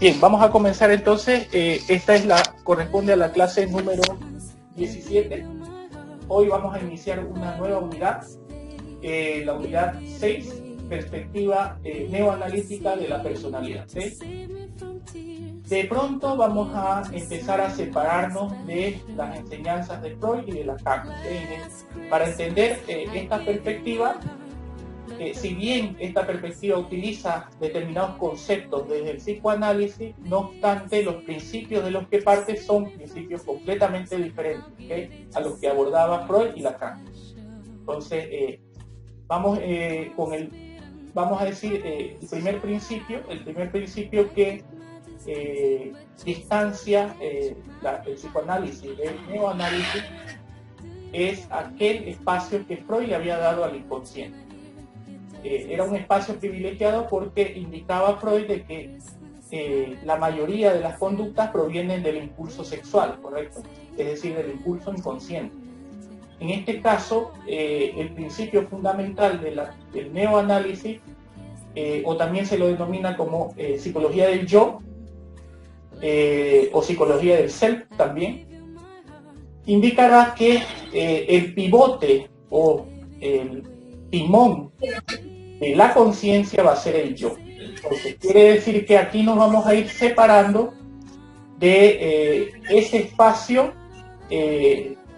Bien, vamos a comenzar entonces. Esta es corresponde a la clase número 17. Hoy vamos a iniciar una nueva unidad, la unidad 6, perspectiva neoanalítica de la personalidad. ¿Sí? De pronto vamos a empezar a separarnos de las enseñanzas de Freud y de Lacan. Para entender esta perspectiva, si bien esta perspectiva utiliza determinados conceptos desde el psicoanálisis, no obstante, los principios de los que parte son principios completamente diferentes, ¿okay?, a los que abordaba Freud y Lacan. Entonces, vamos a decir el primer principio que distancia el psicoanálisis del neoanálisis es aquel espacio que Freud le había dado al inconsciente. Era un espacio privilegiado porque indicaba a Freud de que la mayoría de las conductas provienen del impulso sexual, ¿correcto? Es decir, del impulso inconsciente. En este caso, el principio fundamental del neoanálisis, o también se lo denomina como psicología del yo, o psicología del self también, indicará que el pivote o el timón de la conciencia va a ser el yo. Entonces, quiere decir que aquí nos vamos a ir separando de ese espacio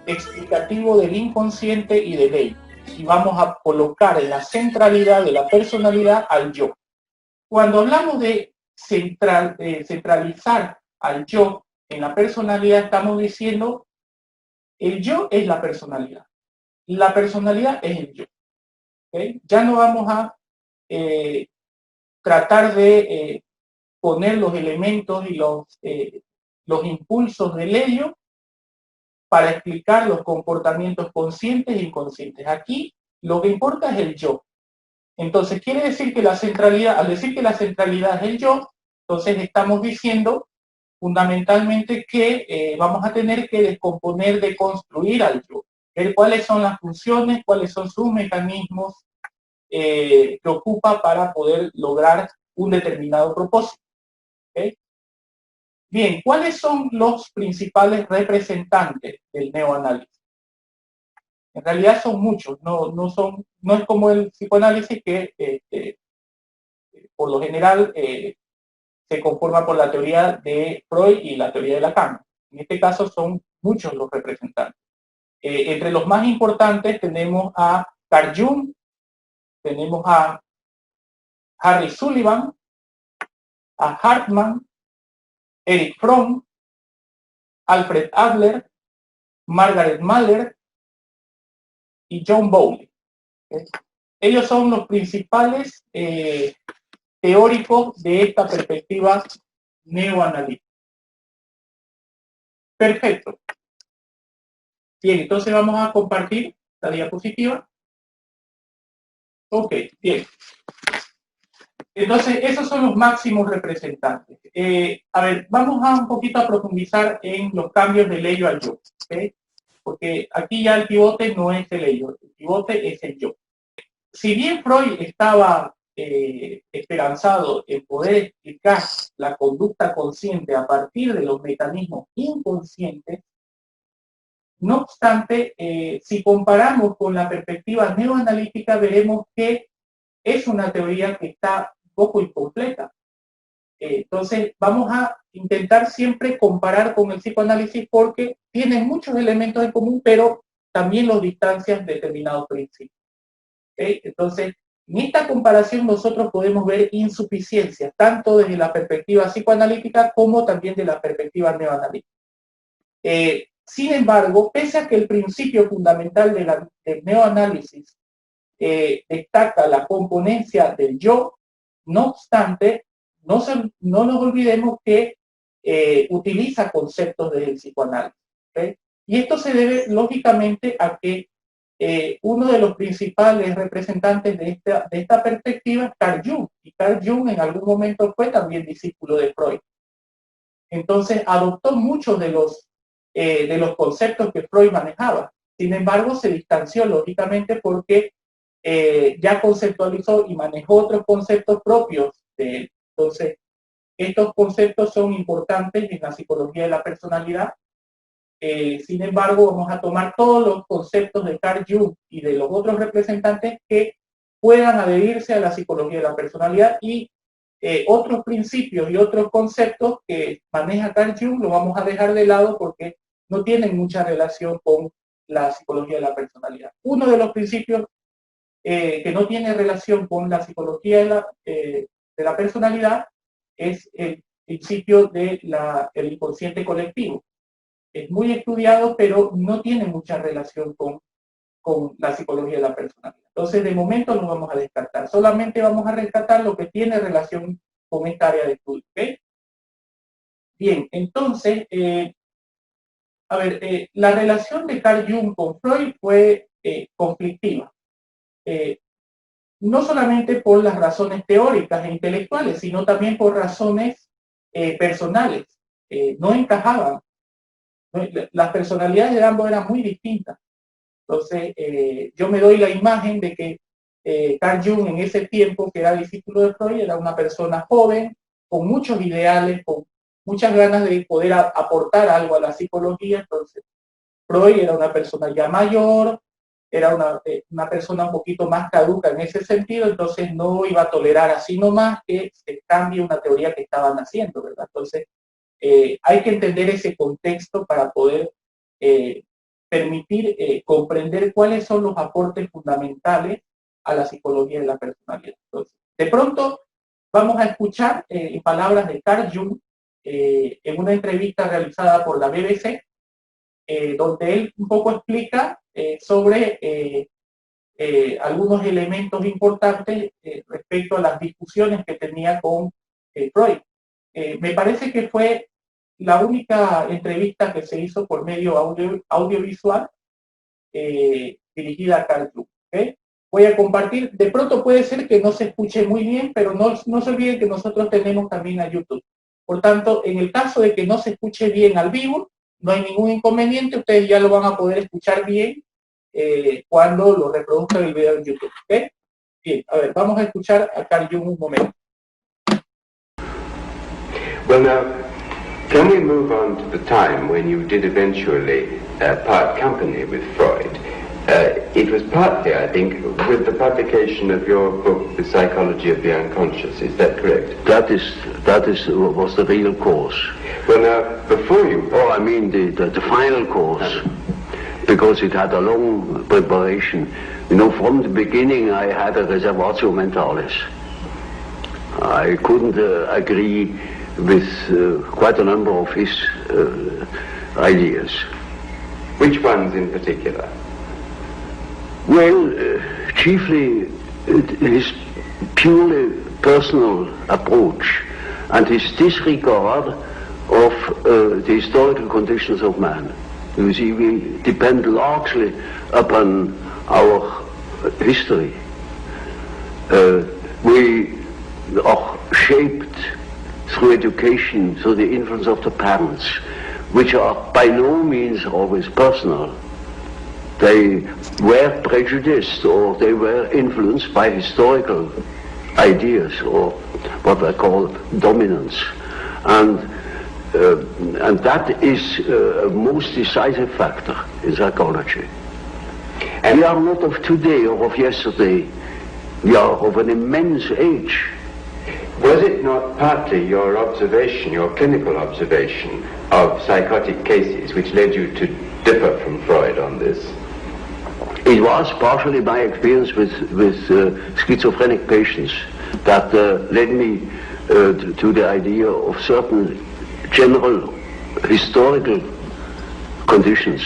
explicativo del inconsciente y del ego, y vamos a colocar en la centralidad de la personalidad al yo. Cuando hablamos de centralizar al yo en la personalidad, estamos diciendo el yo es la personalidad es el yo. ¿Okay? Ya no vamos a tratar de poner los elementos y los impulsos del ello para explicar los comportamientos conscientes e inconscientes. Aquí lo que importa es el yo. Entonces quiere decir que al decir que la centralidad es el yo, entonces estamos diciendo fundamentalmente que vamos a tener que descomponer, deconstruir al yo, ver cuáles son las funciones, cuáles son sus mecanismos que ocupa para poder lograr un determinado propósito. ¿Okay? Bien, ¿cuáles son los principales representantes del neoanálisis? En realidad son muchos, no es como el psicoanálisis que por lo general se conforma por la teoría de Freud y la teoría de Lacan. En este caso son muchos los representantes. Entre los más importantes tenemos a Carl Jung, tenemos a Harry Sullivan, a Hartman, Erich Fromm, Alfred Adler, Margaret Mahler y John Bowlby. Ellos son los principales teóricos de esta perspectiva neoanalítica. Perfecto. Bien, entonces vamos a compartir la diapositiva. Ok, bien. Entonces, esos son los máximos representantes. A ver, vamos a un poquito a profundizar en los cambios del ello al yo. ¿Okay? Porque aquí ya el pivote no es el ello, el pivote es el yo. Si bien Freud estaba esperanzado en poder explicar la conducta consciente a partir de los mecanismos inconscientes, no obstante, si comparamos con la perspectiva neoanalítica, veremos que es una teoría que está un poco incompleta. Entonces, vamos a intentar siempre comparar con el psicoanálisis porque tiene muchos elementos en común, pero también los distancian determinados principios. ¿Okay? Entonces, en esta comparación nosotros podemos ver insuficiencias, tanto desde la perspectiva psicoanalítica como también de la perspectiva neoanalítica. Sin embargo, pese a que el principio fundamental del neoanálisis destaca la componencia del yo, no obstante, no nos olvidemos que utiliza conceptos del psicoanálisis. ¿Okay? Y esto se debe, lógicamente, a que uno de los principales representantes de esta perspectiva es Carl Jung, y Carl Jung en algún momento fue también discípulo de Freud. Entonces, adoptó muchos de los conceptos que Freud manejaba. Sin embargo, se distanció, lógicamente, porque ya conceptualizó y manejó otros conceptos propios de él. Entonces, estos conceptos son importantes en la psicología de la personalidad. Sin embargo, vamos a tomar todos los conceptos de Carl Jung y de los otros representantes que puedan adherirse a la psicología de la personalidad, y otros principios y otros conceptos que maneja Carl Jung los vamos a dejar de lado porque no tienen mucha relación con la psicología de la personalidad. Uno de los principios que no tiene relación con la psicología de la personalidad es el principio del inconsciente colectivo. Es muy estudiado, pero no tiene mucha relación con la psicología de la personalidad. Entonces, de momento no vamos a descartar. Solamente vamos a rescatar lo que tiene relación con esta área de estudio. ¿Okay? Bien, entonces, la relación de Carl Jung con Freud fue conflictiva. No solamente por las razones teóricas e intelectuales, sino también por razones personales. No encajaban. Las personalidades de ambos eran muy distintas. Entonces, yo me doy la imagen de que Carl Jung en ese tiempo, que era discípulo de Freud, era una persona joven, con muchos ideales, con muchas ganas de poder aportar algo a la psicología. Entonces, Freud era una persona ya mayor, era una persona un poquito más caduca en ese sentido, entonces no iba a tolerar así nomás que se cambie una teoría que estaban haciendo, ¿verdad? Entonces, hay que entender ese contexto para poder permitir comprender cuáles son los aportes fundamentales a la psicología de la personalidad. Entonces, de pronto vamos a escuchar en palabras de Carl Jung en una entrevista realizada por la BBC, donde él un poco explica sobre algunos elementos importantes respecto a las discusiones que tenía con Freud. Me parece que fue la única entrevista que se hizo por medio audiovisual dirigida a Carl Jung. ¿Okay? Voy a compartir, de pronto puede ser que no se escuche muy bien, pero no se olviden que nosotros tenemos también a YouTube. Por tanto, en el caso de que no se escuche bien al vivo, no hay ningún inconveniente, ustedes ya lo van a poder escuchar bien cuando lo reproduzcan el video en YouTube. ¿Okay? Bien, a ver, vamos a escuchar a Carl Jung un momento. Well, now, can we move on to the time when you did eventually part company with Freud? It was partly, I think, with the publication of your book, The Psychology of the Unconscious. Is that correct? That was the real cause. Well, now, before you... Oh, I mean the final cause, because it had a long preparation. You know, from the beginning I had a reservatio mentalis. I couldn't agree with quite a number of his ideas. Which ones in particular? Well, chiefly his purely personal approach and his disregard of the historical conditions of man. You see, we depend largely upon our history. We are shaped through education, through the influence of the parents, which are by no means always personal. They were prejudiced or they were influenced by historical ideas or what I call dominance. And that is a most decisive factor in psychology. And we are not of today or of yesterday. We are of an immense age. Was it not partly your observation, your clinical observation of psychotic cases which led you to differ from Freud on this? It was partially my experience with schizophrenic patients that led me to the idea of certain general historical conditions.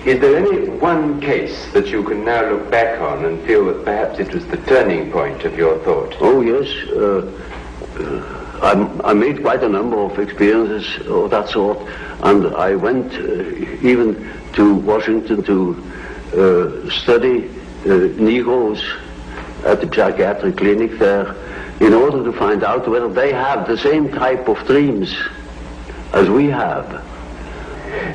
Is there any one case that you can now look back on and feel that perhaps it was the turning point of your thought? Oh yes, I made quite a number of experiences of that sort, and I went even to Washington to study Negroes at the psychiatric clinic there in order to find out whether they have the same type of dreams as we have.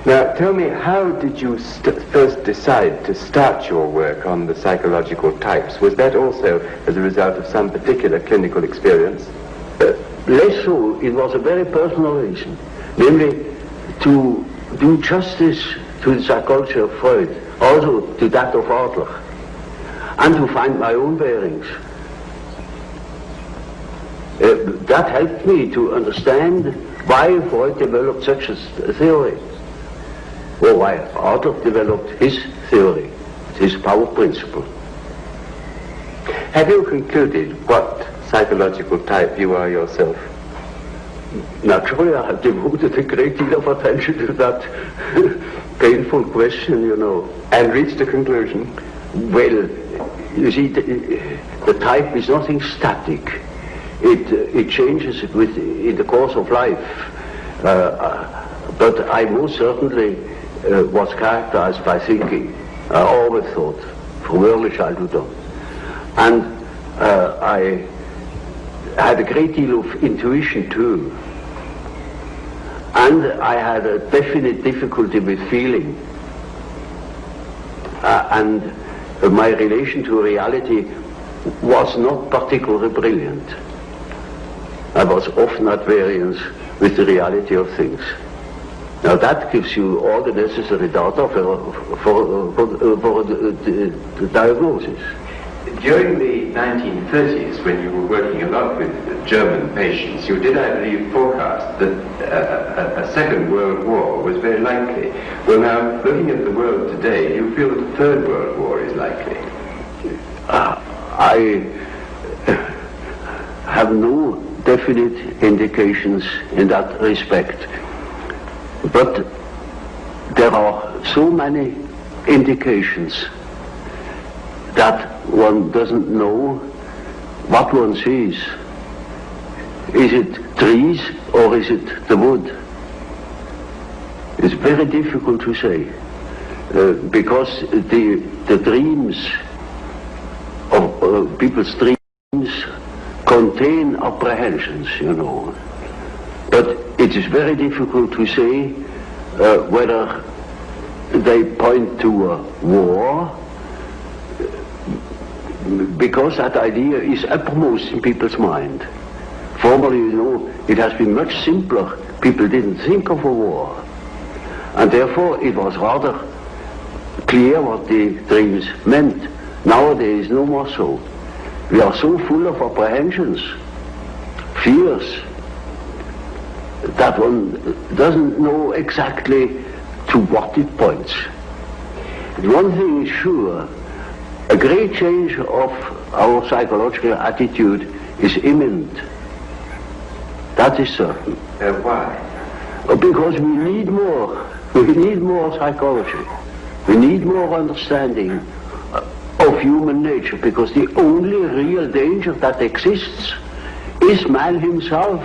Now, tell me, how did you first decide to start your work on the psychological types? Was that also as a result of some particular clinical experience? less so, it was a very personal reason, namely to do justice to the psychology of Freud, also to that of Adler, and to find my own bearings. That helped me to understand why Freud developed such a theory, or why Adler developed his theory, his power principle. Have you concluded what psychological type you are yourself? Naturally, I have devoted a great deal of attention to that painful question, you know. And reached a conclusion? Well, you see, the type is nothing static. It changes in the course of life. But I most certainly was characterized by thinking. I always thought, from early childhood on. And I had a great deal of intuition too. And I had a definite difficulty with feeling. And my relation to reality was not particularly brilliant. I was often at variance with the reality of things. Now that gives you all the necessary data for the diagnosis. During the 1930s, when you were working a lot with German patients, you did, I believe, forecast that a Second World War was very likely. Well, now, looking at the world today, do you feel that a Third World War is likely? I have no definite indications in that respect. But there are so many indications that one doesn't know what one sees. Is it trees or is it the wood? It's very difficult to say because the dreams of people's dreams contain apprehensions, you know. But it is very difficult to say whether they point to a war, because that idea is uppermost in people's mind. Formerly, you know, it has been much simpler. People didn't think of a war. And therefore, it was rather clear what the dreams meant. Nowadays, no more so. We are so full of apprehensions, fears, that one doesn't know exactly to what it points. One thing is sure, a great change of our psychological attitude is imminent. That is certain. Why? Because we need more. We need more psychology. We need more understanding of human nature, because the only real danger that exists is man himself.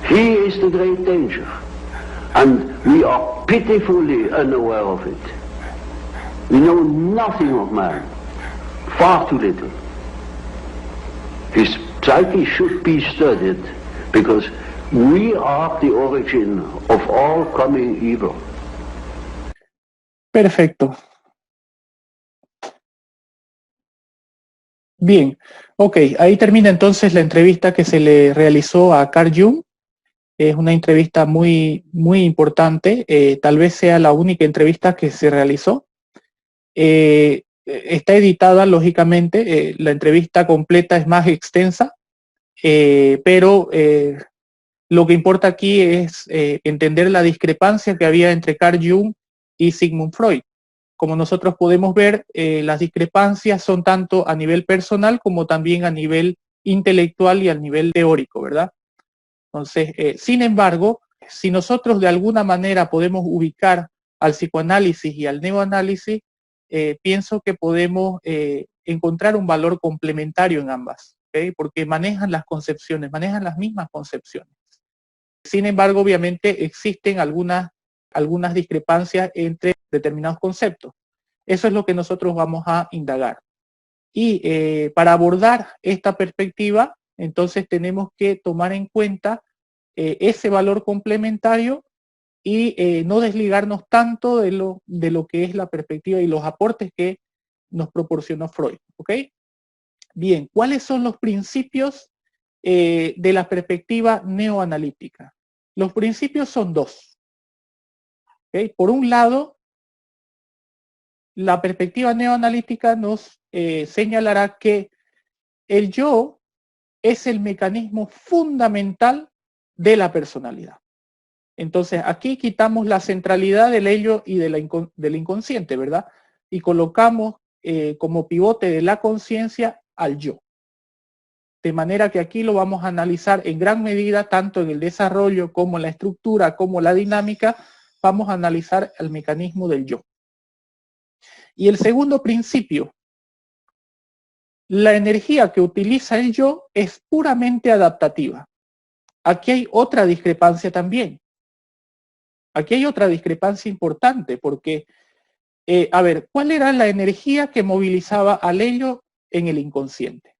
He is the great danger. And we are pitifully unaware of it. We know nothing of man, far too little. His psyche should be studied, because we are the origin of all coming evil. Perfecto. Bien, ok, ahí termina entonces la entrevista que se le realizó a Carl Jung. Es una entrevista muy, muy importante, tal vez sea la única entrevista que se realizó. Está editada, lógicamente, la entrevista completa es más extensa, pero lo que importa aquí es entender la discrepancia que había entre Carl Jung y Sigmund Freud. Como nosotros podemos ver, las discrepancias son tanto a nivel personal como también a nivel intelectual y a nivel teórico, ¿verdad? Entonces, sin embargo, si nosotros de alguna manera podemos ubicar al psicoanálisis y al neoanálisis, pienso que podemos encontrar un valor complementario en ambas, ¿okay? Porque manejan las concepciones, manejan las mismas concepciones. Sin embargo, obviamente existen algunas discrepancias entre determinados conceptos. Eso es lo que nosotros vamos a indagar. Y para abordar esta perspectiva, entonces tenemos que tomar en cuenta ese valor complementario y no desligarnos tanto de lo que es la perspectiva y los aportes que nos proporcionó Freud. ¿Ok? Bien, ¿cuáles son los principios de la perspectiva neoanalítica. Los principios son dos. ¿Okay? Por un lado, la perspectiva neoanalítica nos señalará que el yo es el mecanismo fundamental de la personalidad. Entonces, aquí quitamos la centralidad del ello y del inconsciente, ¿verdad? Y colocamos como pivote de la conciencia al yo. De manera que aquí lo vamos a analizar en gran medida, tanto en el desarrollo como en la estructura, como la dinámica, vamos a analizar el mecanismo del yo. Y el segundo principio, la energía que utiliza el yo es puramente adaptativa. Aquí hay otra discrepancia también. Aquí hay otra discrepancia importante porque, a ver, ¿cuál era la energía que movilizaba al ello en el inconsciente?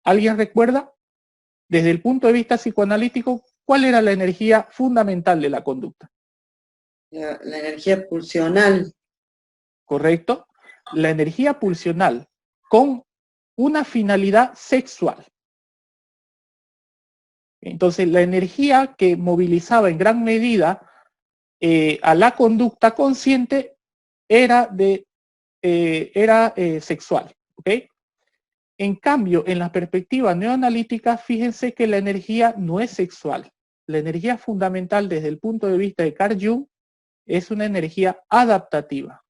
¿Alguien recuerda? Desde el punto de vista psicoanalítico, ¿cuál era la energía fundamental de la conducta? La energía pulsional. ¿Correcto? La energía pulsional con una finalidad sexual. Entonces, la energía que movilizaba en gran medida a la conducta consciente era sexual. ¿Ok? En cambio, en la perspectiva neoanalítica, fíjense que la energía no es sexual. La energía fundamental desde el punto de vista de Carl Jung es una energía adaptativa.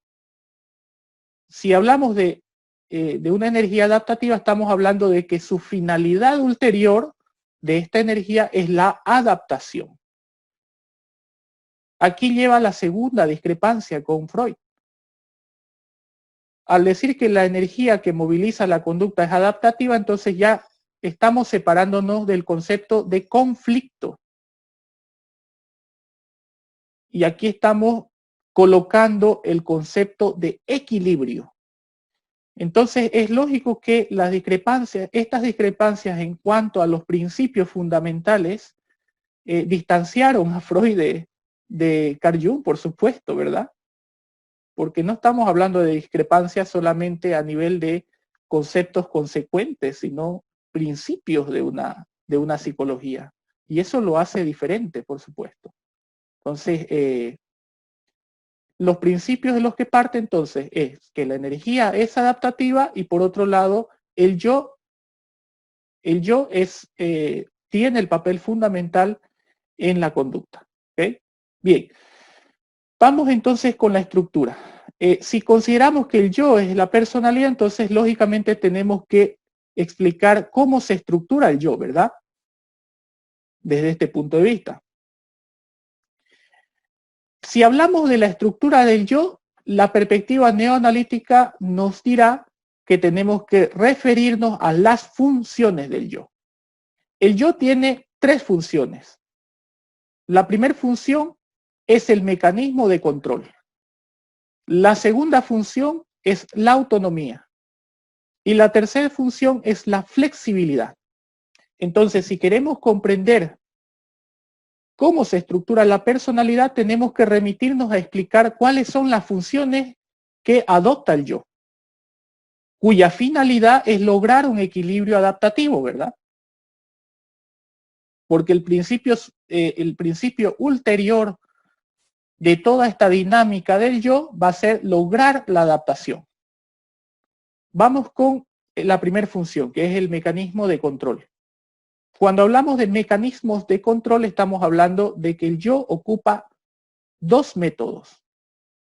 Si hablamos de una energía adaptativa, estamos hablando de que su finalidad ulterior de esta energía es la adaptación. Aquí lleva la segunda discrepancia con Freud. Al decir que la energía que moviliza la conducta es adaptativa, entonces ya estamos separándonos del concepto de conflicto. Y aquí estamos colocando el concepto de equilibrio. Entonces es lógico que las discrepancias, estas discrepancias en cuanto a los principios fundamentales, distanciaron a Freud de Carl Jung, por supuesto, ¿verdad? Porque no estamos hablando de discrepancias solamente a nivel de conceptos consecuentes, sino principios de una psicología. Y eso lo hace diferente, por supuesto. Entonces, los principios de los que parte entonces es que la energía es adaptativa y por otro lado, el yo tiene el papel fundamental en la conducta. ¿Okay? Bien. Vamos entonces con la estructura. Si consideramos que el yo es la personalidad, entonces lógicamente tenemos que explicar cómo se estructura el yo, ¿verdad? Desde este punto de vista. Si hablamos de la estructura del yo, la perspectiva neoanalítica nos dirá que tenemos que referirnos a las funciones del yo. El yo tiene tres funciones. La primera función es el mecanismo de control. La segunda función es la autonomía. Y la tercera función es la flexibilidad. Entonces, si queremos comprender cómo se estructura la personalidad, tenemos que remitirnos a explicar cuáles son las funciones que adopta el yo, cuya finalidad es lograr un equilibrio adaptativo, ¿verdad? Porque el principio ulterior de toda esta dinámica del yo va a ser lograr la adaptación. Vamos con la primera función, que es el mecanismo de control. Cuando hablamos de mecanismos de control, estamos hablando de que el yo ocupa dos métodos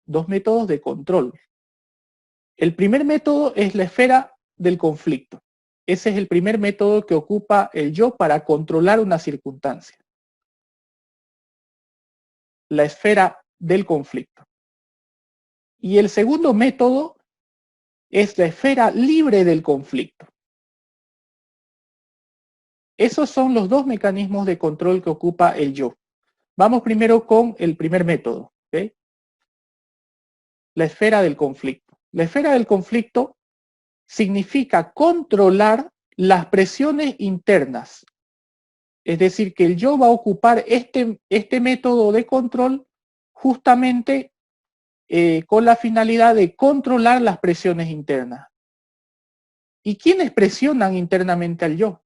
de control. El primer método es la esfera del conflicto. Ese es el primer método que ocupa el yo para controlar una circunstancia. La esfera del conflicto. Y el segundo método es la esfera libre del conflicto. Esos son los dos mecanismos de control que ocupa el yo. Vamos primero con el primer método, ¿okay? La esfera del conflicto. La esfera del conflicto significa controlar las presiones internas. Es decir, que el yo va a ocupar este método de control justamente con la finalidad de controlar las presiones internas. ¿Y quiénes presionan internamente al yo?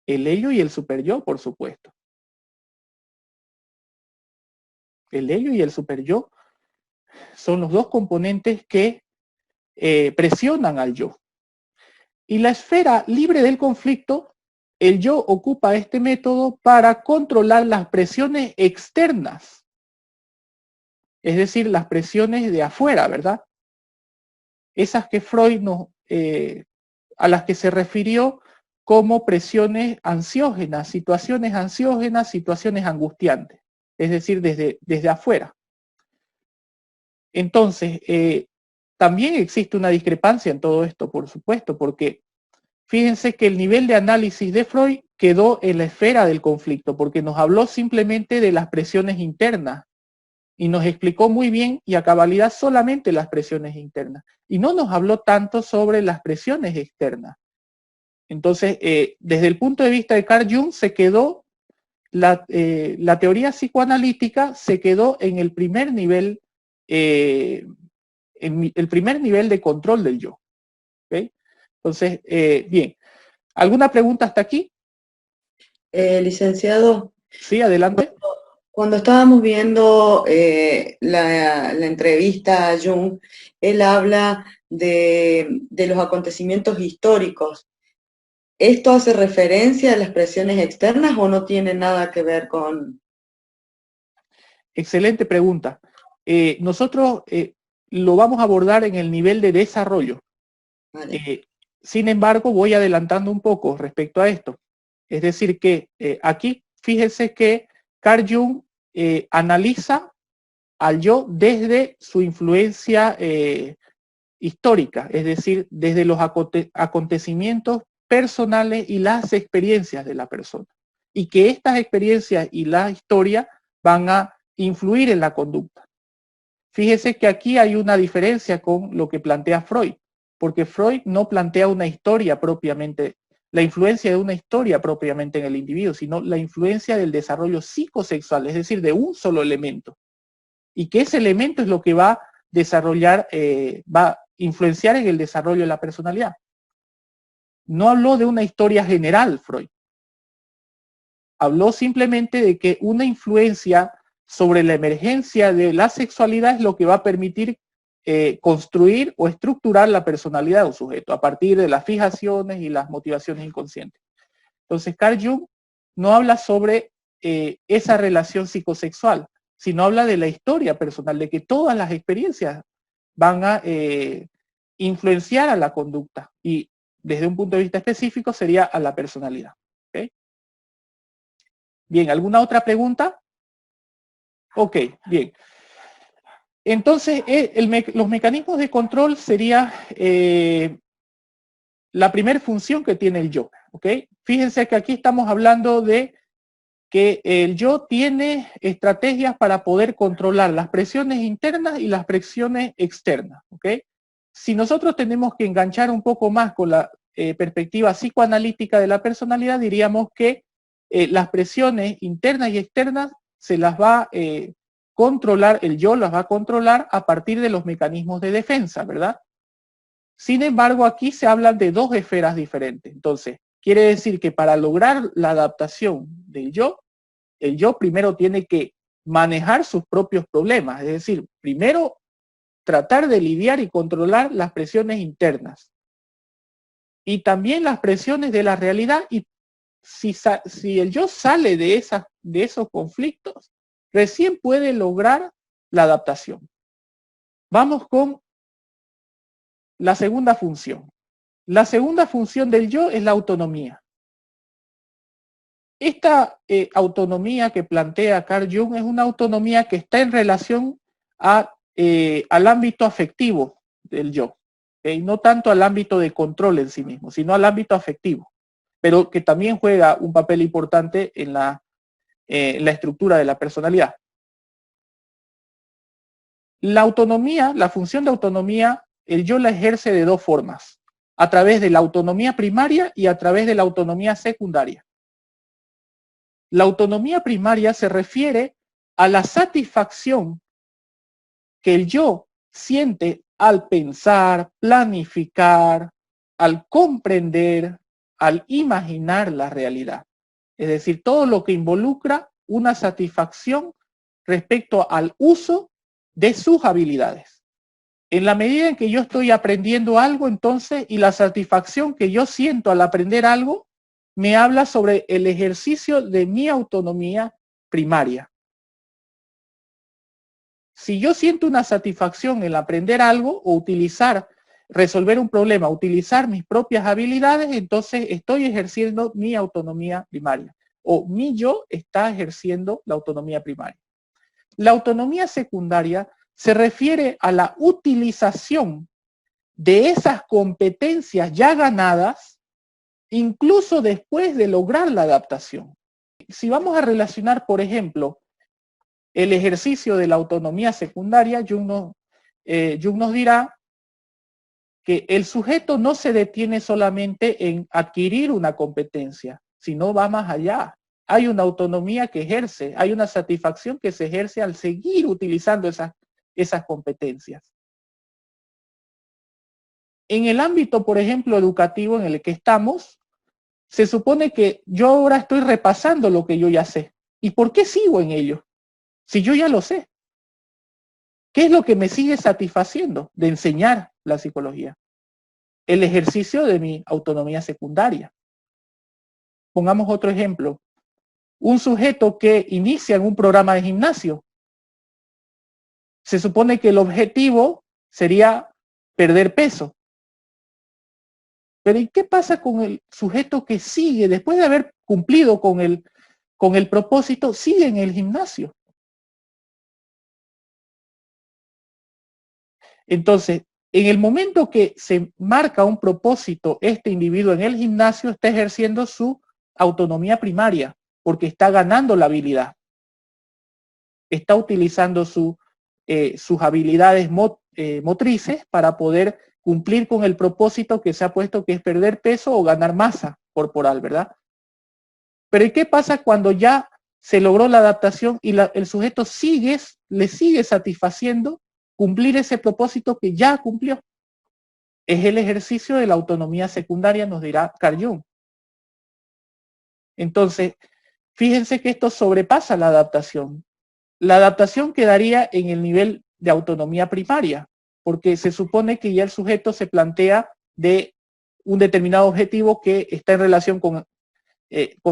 El ello y el superyo, por supuesto. El ello y el superyo son los dos componentes que presionan al yo. Y la esfera libre del conflicto, el yo ocupa este método para controlar las presiones externas, es decir, las presiones de afuera, ¿verdad? Esas que Freud a las que se refirió como presiones ansiógenas, situaciones angustiantes, es decir, desde afuera. Entonces, también existe una discrepancia en todo esto, por supuesto, porque fíjense que el nivel de análisis de Freud quedó en la esfera del conflicto, porque nos habló simplemente de las presiones internas y nos explicó muy bien y a cabalidad solamente las presiones internas. Y no nos habló tanto sobre las presiones externas. Entonces, desde el punto de vista de Carl Jung, se quedó, la teoría psicoanalítica se quedó en el primer nivel, de control del yo. ¿Okay? Entonces, bien. ¿Alguna pregunta hasta aquí? Licenciado. Sí, adelante. Cuando estábamos viendo la entrevista a Jung, él habla de los acontecimientos históricos. ¿Esto hace referencia a las presiones externas o no tiene nada que ver con...? Excelente pregunta. Nosotros lo vamos a abordar en el nivel de desarrollo. Vale. Sin embargo, voy adelantando un poco respecto a esto. Es decir, que aquí, fíjense que Carl Jung analiza al yo desde su influencia histórica, es decir, desde los acontecimientos personales y las experiencias de la persona. Y que estas experiencias y la historia van a influir en la conducta. Fíjese que aquí hay una diferencia con lo que plantea Freud, porque Freud no plantea una historia propiamente, la influencia de una historia propiamente en el individuo, sino la influencia del desarrollo psicosexual, es decir, de un solo elemento. Y que ese elemento es lo que va a desarrollar, va a influenciar en el desarrollo de la personalidad. No habló de una historia general, Freud. Habló simplemente de que una influencia sobre la emergencia de la sexualidad es lo que va a permitir construir o estructurar la personalidad de un sujeto a partir de las fijaciones y las motivaciones inconscientes. Entonces, Carl Jung no habla sobre esa relación psicosexual, sino habla de la historia personal, de que todas las experiencias van a influenciar a la conducta y desde un punto de vista específico sería a la personalidad. ¿Okay? Bien, ¿alguna otra pregunta? Ok, bien. Entonces, los mecanismos de control sería la primera función que tiene el yo. ¿Ok? Fíjense que aquí estamos hablando de que el yo tiene estrategias para poder controlar las presiones internas y las presiones externas. ¿Ok? Si nosotros tenemos que enganchar un poco más con la perspectiva psicoanalítica de la personalidad, diríamos que las presiones internas y externas se las va a controlar, el yo las va a controlar a partir de los mecanismos de defensa, ¿verdad? Sin embargo, aquí se hablan de dos esferas diferentes. Entonces, quiere decir que para lograr la adaptación del yo, el yo primero tiene que manejar sus propios problemas, es decir, primero tratar de lidiar y controlar las presiones internas y también las presiones de la realidad, y si el yo sale de esos conflictos, recién puede lograr la adaptación. Vamos con la segunda función. La segunda función del yo es la autonomía. Esta autonomía que plantea Carl Jung es una autonomía que está en relación al ámbito afectivo del yo. No tanto al ámbito de control en sí mismo, sino al ámbito afectivo, pero que también juega un papel importante en la estructura de la personalidad. La autonomía, la función de autonomía, el yo la ejerce de dos formas, a través de la autonomía primaria y a través de la autonomía secundaria. La autonomía primaria se refiere a la satisfacción que el yo siente al pensar, planificar, al comprender, al imaginar la realidad. Es decir, todo lo que involucra una satisfacción respecto al uso de sus habilidades. En la medida en que yo estoy aprendiendo algo, entonces, y la satisfacción que yo siento al aprender algo, me habla sobre el ejercicio de mi autonomía primaria. Si yo siento una satisfacción en aprender algo o resolver un problema, utilizar mis propias habilidades, entonces estoy ejerciendo mi autonomía primaria. O mi yo está ejerciendo la autonomía primaria. La autonomía secundaria se refiere a la utilización de esas competencias ya ganadas, incluso después de lograr la adaptación. Si vamos a relacionar, por ejemplo, el ejercicio de la autonomía secundaria, Jung nos dirá que el sujeto no se detiene solamente en adquirir una competencia, sino va más allá. Hay una autonomía que ejerce, hay una satisfacción que se ejerce al seguir utilizando esas competencias. En el ámbito, por ejemplo, educativo en el que estamos, se supone que yo ahora estoy repasando lo que yo ya sé. ¿Y por qué sigo en ello? Si yo ya lo sé. ¿Qué es lo que me sigue satisfaciendo de enseñar la psicología? El ejercicio de mi autonomía secundaria. Pongamos otro ejemplo. Un sujeto que inicia en un programa de gimnasio. Se supone que el objetivo sería perder peso. Pero ¿y qué pasa con el sujeto que sigue, después de haber cumplido con el propósito, sigue en el gimnasio? Entonces, en el momento que se marca un propósito, este individuo en el gimnasio está ejerciendo su autonomía primaria, porque está ganando la habilidad. Está utilizando sus habilidades motrices para poder cumplir con el propósito que se ha puesto, que es perder peso o ganar masa corporal, ¿verdad? Pero ¿y qué pasa cuando ya se logró la adaptación y el sujeto le sigue satisfaciendo cumplir ese propósito que ya cumplió? Es el ejercicio de la autonomía secundaria, nos dirá Carl Jung. Entonces, fíjense que esto sobrepasa la adaptación. La adaptación quedaría en el nivel de autonomía primaria, porque se supone que ya el sujeto se plantea de un determinado objetivo que está en relación con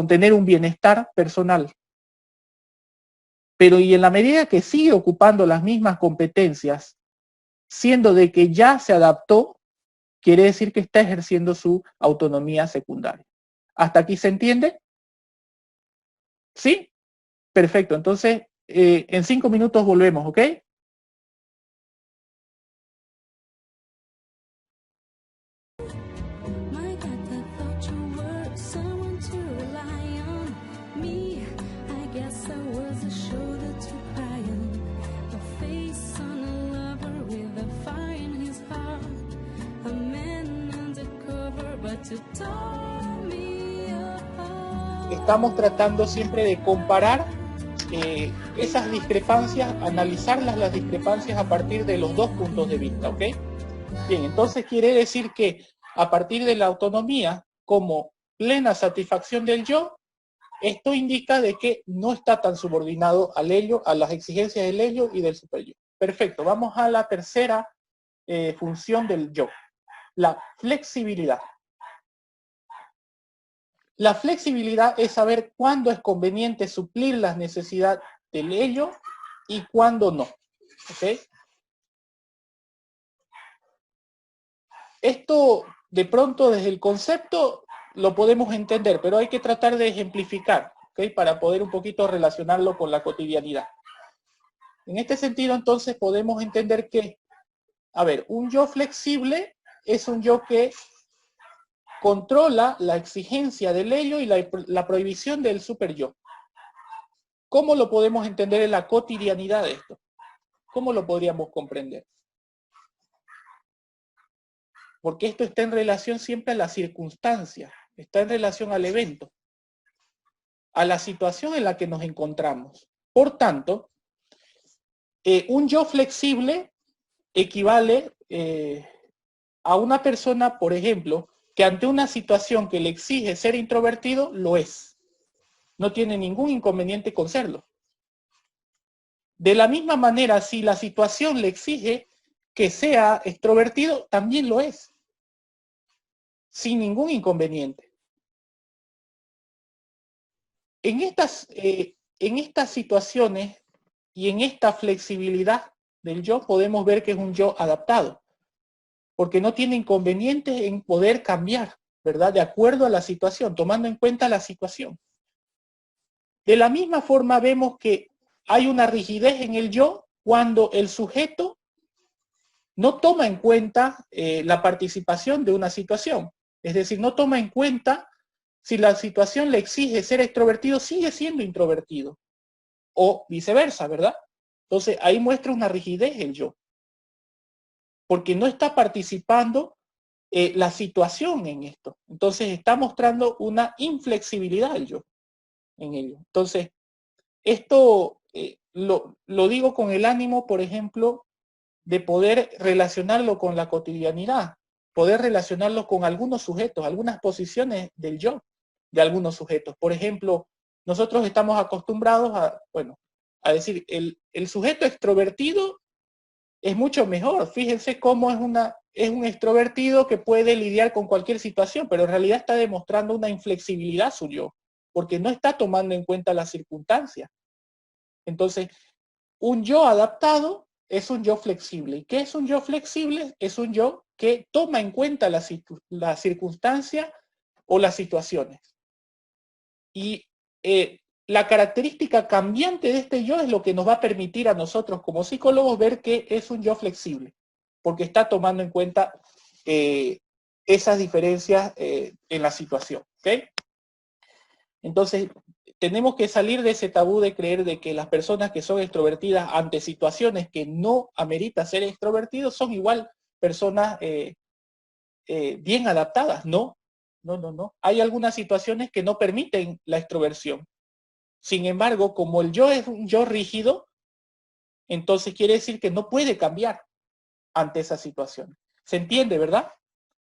tener un bienestar personal. Pero y en la medida que sigue ocupando las mismas competencias, siendo de que ya se adaptó, quiere decir que está ejerciendo su autonomía secundaria. ¿Hasta aquí se entiende? ¿Sí? Perfecto. Entonces, en 5 minutos volvemos, ¿ok? Estamos tratando siempre de comparar esas discrepancias, analizarlas las discrepancias a partir de los dos puntos de vista, ¿ok? Bien, entonces quiere decir que a partir de la autonomía como plena satisfacción del yo, esto indica de que no está tan subordinado al ello, a las exigencias del ello y del superyo. Perfecto, vamos a la tercera función del yo, la flexibilidad. La flexibilidad es saber cuándo es conveniente suplir las necesidades del ello y cuándo no. ¿Ok? Esto de pronto desde el concepto lo podemos entender, pero hay que tratar de ejemplificar, ¿ok? Para poder un poquito relacionarlo con la cotidianidad. En este sentido, entonces, podemos entender que, a ver, un yo flexible es un yo que controla la exigencia del ello y la prohibición del superyo. ¿Cómo lo podemos entender en la cotidianidad de esto? ¿Cómo lo podríamos comprender? Porque esto está en relación siempre a la circunstancia, está en relación al evento, a la situación en la que nos encontramos. Por tanto, un yo flexible equivale a una persona, por ejemplo, que ante una situación que le exige ser introvertido, lo es. No tiene ningún inconveniente con serlo. De la misma manera, si la situación le exige que sea extrovertido, también lo es. Sin ningún inconveniente. En estas situaciones y en esta flexibilidad del yo, podemos ver que es un yo adaptado, porque no tiene inconvenientes en poder cambiar, ¿verdad? De acuerdo a la situación, tomando en cuenta la situación. De la misma forma vemos que hay una rigidez en el yo cuando el sujeto no toma en cuenta la participación de una situación. Es decir, no toma en cuenta si la situación le exige ser extrovertido, sigue siendo introvertido. O viceversa, ¿verdad? Entonces, ahí muestra una rigidez el yo. Porque no está participando la situación en esto. Entonces, está mostrando una inflexibilidad el yo en ello. Entonces, esto lo digo con el ánimo, por ejemplo, de poder relacionarlo con la cotidianidad, poder relacionarlo con algunos sujetos, algunas posiciones del yo de algunos sujetos. Por ejemplo, nosotros estamos acostumbrados a decir, el sujeto extrovertido es mucho mejor. Fíjense cómo es un extrovertido que puede lidiar con cualquier situación, pero en realidad está demostrando una inflexibilidad su yo, porque no está tomando en cuenta las circunstancias. Entonces, un yo adaptado es un yo flexible. ¿Y qué es un yo flexible? Es un yo que toma en cuenta la circunstancia o las situaciones. Y la característica cambiante de este yo es lo que nos va a permitir a nosotros como psicólogos ver que es un yo flexible, porque está tomando en cuenta esas diferencias en la situación. ¿Okay? Entonces, tenemos que salir de ese tabú de creer de que las personas que son extrovertidas ante situaciones que no amerita ser extrovertidos son igual personas bien adaptadas. No. Hay algunas situaciones que no permiten la extroversión. Sin embargo, como el yo es un yo rígido, entonces quiere decir que no puede cambiar ante esa situación. ¿Se entiende, verdad?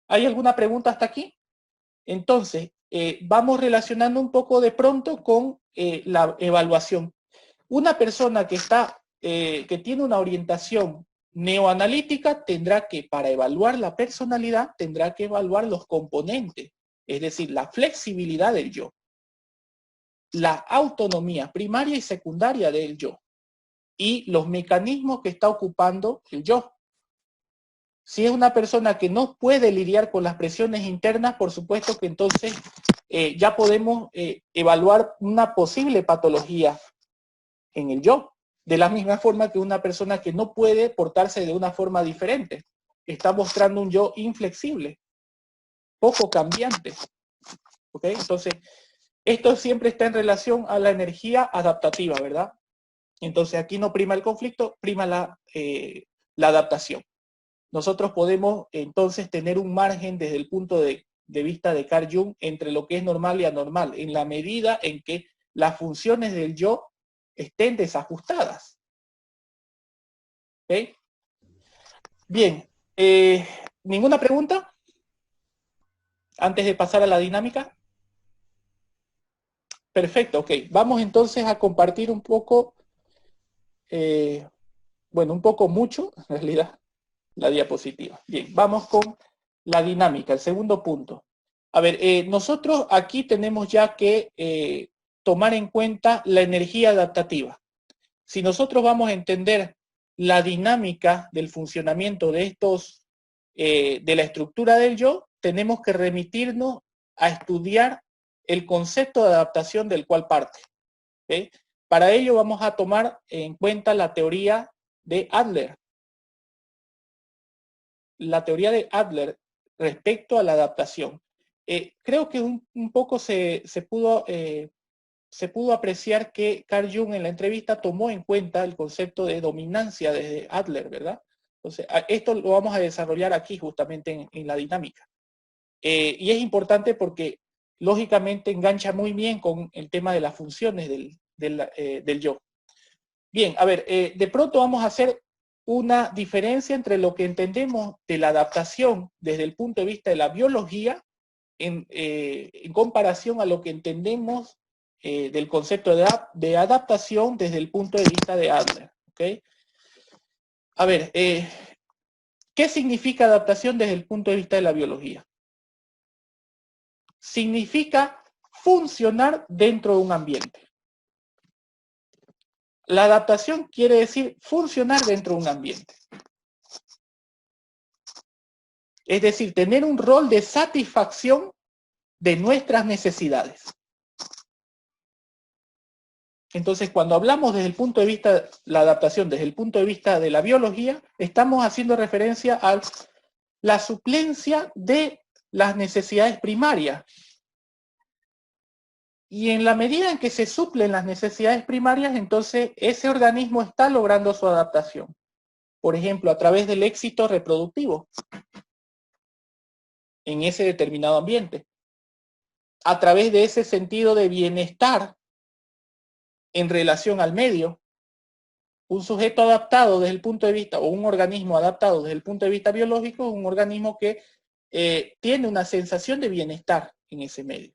¿Hay alguna pregunta hasta aquí? Entonces, vamos relacionando un poco de pronto con la evaluación. Una persona que tiene una orientación neoanalítica tendrá que, para evaluar la personalidad, tendrá que evaluar los componentes, es decir, la flexibilidad del yo, la autonomía primaria y secundaria del yo y los mecanismos que está ocupando el yo. Si es una persona que no puede lidiar con las presiones internas, por supuesto que entonces ya podemos evaluar una posible patología en el yo. De la misma forma que una persona que no puede portarse de una forma diferente. Está mostrando un yo inflexible, poco cambiante. ¿Ok? Entonces, esto siempre está en relación a la energía adaptativa, ¿verdad? Entonces, aquí no prima el conflicto, prima la adaptación. Nosotros podemos entonces tener un margen desde el punto de vista de Carl Jung entre lo que es normal y anormal, en la medida en que las funciones del yo estén desajustadas. ¿Okay? Bien, ¿ninguna pregunta? Antes de pasar a la dinámica. Perfecto, ok. Vamos entonces a compartir un poco, un poco mucho, en realidad, la diapositiva. Bien, vamos con la dinámica, el segundo punto. A ver, nosotros aquí tenemos ya que tomar en cuenta la energía adaptativa. Si nosotros vamos a entender la dinámica del funcionamiento de estos, de la estructura del yo, tenemos que remitirnos a estudiar el concepto de adaptación del cual parte. ¿Okay? Para ello vamos a tomar en cuenta la teoría de Adler. La teoría de Adler respecto a la adaptación. Creo que un poco se pudo apreciar que Carl Jung en la entrevista tomó en cuenta el concepto de dominancia desde Adler, ¿verdad? Entonces, esto lo vamos a desarrollar aquí justamente en la dinámica. Y es importante porque lógicamente engancha muy bien con el tema de las funciones del yo. Bien, a ver, de pronto vamos a hacer una diferencia entre lo que entendemos de la adaptación desde el punto de vista de la biología en comparación a lo que entendemos del concepto de adaptación desde el punto de vista de Adler. ¿Okay? A ver, ¿qué significa adaptación desde el punto de vista de la biología? Significa funcionar dentro de un ambiente. La adaptación quiere decir funcionar dentro de un ambiente. Es decir, tener un rol de satisfacción de nuestras necesidades. Entonces, cuando hablamos desde el punto de vista, la adaptación desde el punto de vista de la biología, estamos haciendo referencia a la suplencia de las necesidades primarias. Y en la medida en que se suplen las necesidades primarias, entonces ese organismo está logrando su adaptación. Por ejemplo, a través del éxito reproductivo en ese determinado ambiente. A través de ese sentido de bienestar en relación al medio. Un sujeto adaptado desde el punto de vista, o un organismo adaptado desde el punto de vista biológico, es un organismo que tiene una sensación de bienestar en ese medio.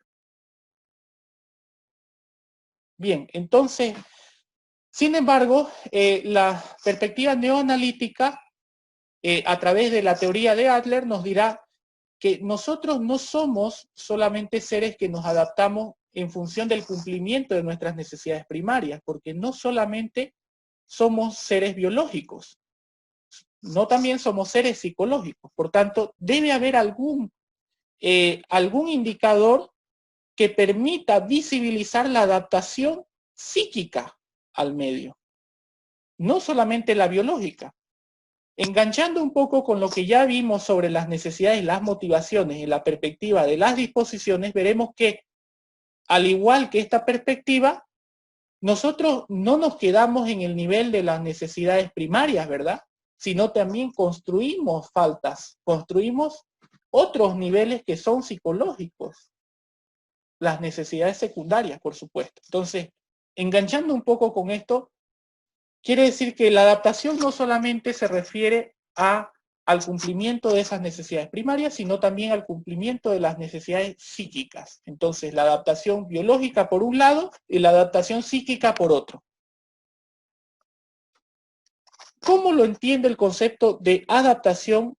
Bien, entonces, sin embargo, la perspectiva neoanalítica, a través de la teoría de Adler, nos dirá que nosotros no somos solamente seres que nos adaptamos en función del cumplimiento de nuestras necesidades primarias, porque no solamente somos seres biológicos, no también somos seres psicológicos. Por tanto, debe haber algún indicador que permita visibilizar la adaptación psíquica al medio, no solamente la biológica. Enganchando un poco con lo que ya vimos sobre las necesidades y las motivaciones en la perspectiva de las disposiciones, veremos que, al igual que esta perspectiva, nosotros no nos quedamos en el nivel de las necesidades primarias, ¿verdad? Sino también construimos faltas, construimos otros niveles que son psicológicos. Las necesidades secundarias, por supuesto. Entonces, enganchando un poco con esto, quiere decir que la adaptación no solamente se refiere al cumplimiento de esas necesidades primarias, sino también al cumplimiento de las necesidades psíquicas. Entonces, la adaptación biológica por un lado y la adaptación psíquica por otro. ¿Cómo lo entiende el concepto de adaptación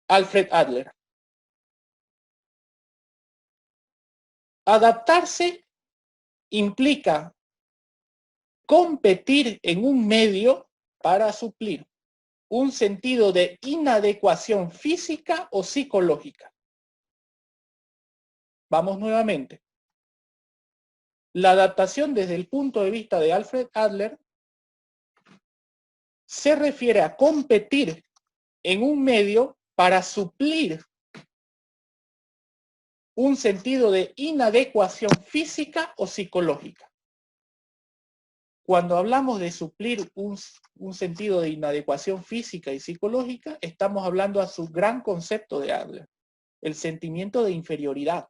Alfred Adler? Adaptarse implica competir en un medio para suplir un sentido de inadecuación física o psicológica. Vamos nuevamente. La adaptación desde el punto de vista de Alfred Adler se refiere a competir en un medio para suplir un sentido de inadecuación física o psicológica. Cuando hablamos de suplir un sentido de inadecuación física y psicológica, estamos hablando a su gran concepto de Adler, el sentimiento de inferioridad.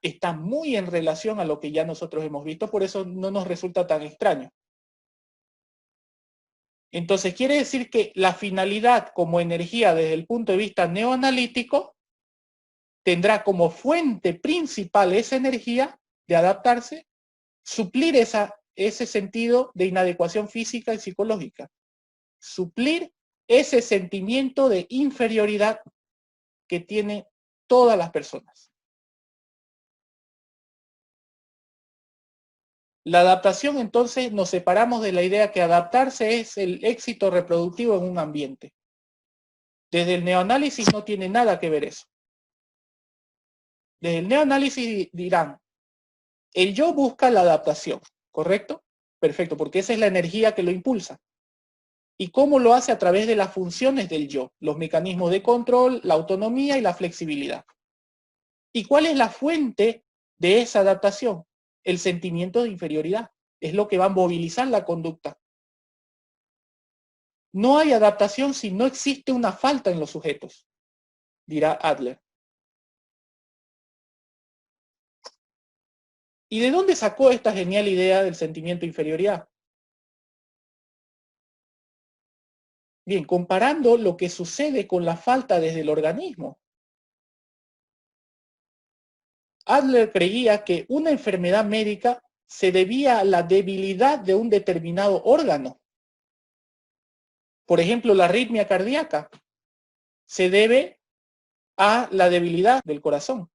Está muy en relación a lo que ya nosotros hemos visto, por eso no nos resulta tan extraño. Entonces quiere decir que la finalidad como energía desde el punto de vista neoanalítico tendrá como fuente principal esa energía de adaptarse, suplir ese sentido de inadecuación física y psicológica, suplir ese sentimiento de inferioridad que tienen todas las personas. La adaptación, entonces, nos separamos de la idea que adaptarse es el éxito reproductivo en un ambiente. Desde el neoanálisis no tiene nada que ver eso. Desde el neoanálisis dirán, el yo busca la adaptación, ¿correcto? Perfecto, porque esa es la energía que lo impulsa. ¿Y cómo lo hace? A través de las funciones del yo, los mecanismos de control, la autonomía y la flexibilidad. ¿Y cuál es la fuente de esa adaptación? El sentimiento de inferioridad. Es lo que va a movilizar la conducta. No hay adaptación si no existe una falta en los sujetos, dirá Adler. ¿Y de dónde sacó esta genial idea del sentimiento de inferioridad? Bien, comparando lo que sucede con la falta desde el organismo. Adler creía que una enfermedad médica se debía a la debilidad de un determinado órgano. Por ejemplo, la arritmia cardíaca se debe a la debilidad del corazón.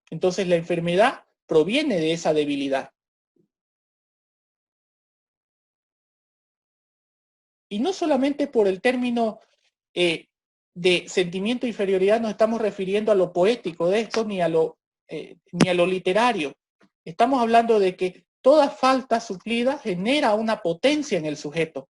Entonces la enfermedad proviene de esa debilidad. Y no solamente por el término de sentimiento de inferioridad nos estamos refiriendo a lo poético de esto, ni a lo literario. Estamos hablando de que toda falta suplida genera una potencia en el sujeto.